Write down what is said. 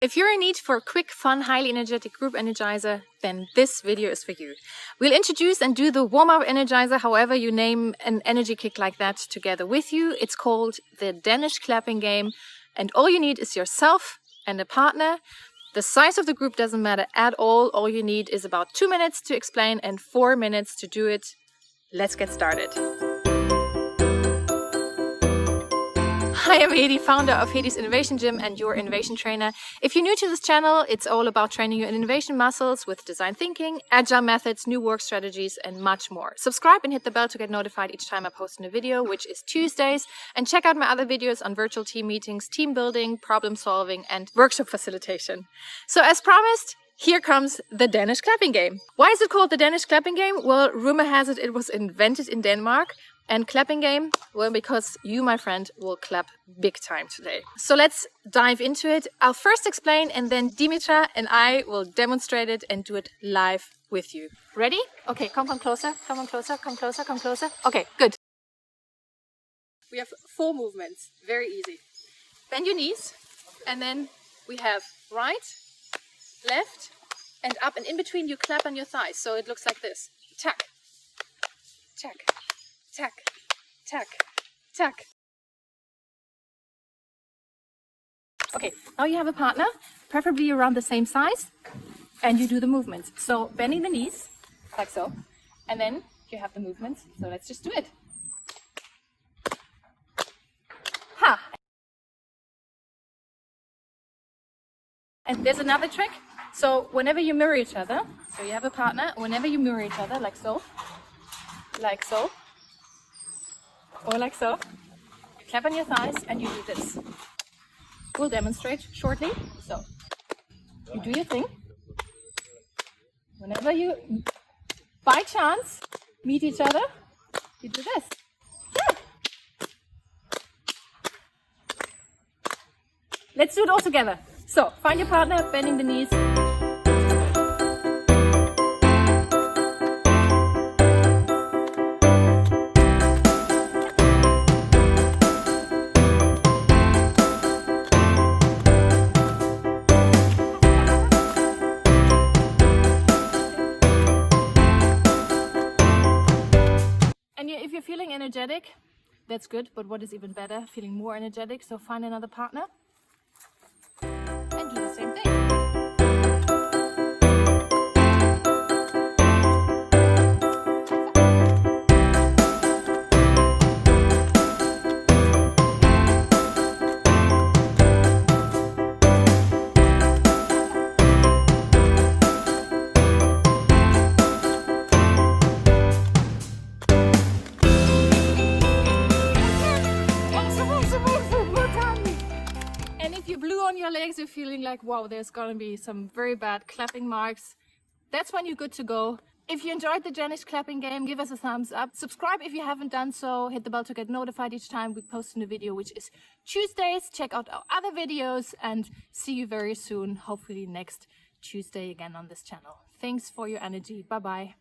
If you're in need for a quick, fun, highly energetic group energizer, then this video is for you. We'll introduce and do the warm-up energizer, however you name an energy kick like that, together with you. It's called the Danish Clapping Game, and all you need is yourself and a partner. The size of the group doesn't matter at all. All you need is about 2 minutes to explain and 4 minutes to do it. Let's get started. Hi, I'm Hedi, founder of Hedi's Innovation Gym and your innovation trainer. If you're new to this channel, it's all about training your innovation muscles with design thinking, agile methods, new work strategies, and much more. Subscribe and hit the bell to get notified each time I post a new video, which is Tuesdays. And check out my other videos on virtual team meetings, team building, problem solving, and workshop facilitation. So as promised, here comes the Danish Clapping Game. Why is it called the Danish Clapping Game? Well, rumor has it was invented in Denmark. And clapping game? Well, because you, my friend, will clap big time today. So let's dive into it. I'll first explain and then Dimitra and I will demonstrate it and do it live with you. Ready? Okay, come closer, come closer, come closer, come closer. Okay, good. We have 4 movements, very easy. Bend your knees and then we have right, left and up, and in between you clap on your thighs. So it looks like this. Tack, tack. Tack, tack, tack. Okay, now you have a partner, preferably around the same size, and you do the movements. So bending the knees, like so, and then you have the movements. So let's just do it. Ha! And there's another trick. So whenever you mirror each other, so you have a partner, whenever you mirror each other, like so, or like so, clap on your thighs and you do this. We'll demonstrate shortly. So you do your thing. Whenever you, by chance, meet each other, you do this. Yeah. Let's do it all together. So find your partner, bending the knees. And if you're feeling energetic, that's good, but what is even better, feeling more energetic, so find another partner and do the same thing. If you blew on your legs, you're feeling like, wow, there's gonna be some very bad clapping marks. That's when you're good to go. If you enjoyed the Danish Clapping Game, give us a thumbs up. Subscribe if you haven't done so. Hit the bell to get notified each time we post a new video, which is Tuesdays. Check out our other videos and see you very soon. Hopefully next Tuesday again on this channel. Thanks for your energy. Bye-bye.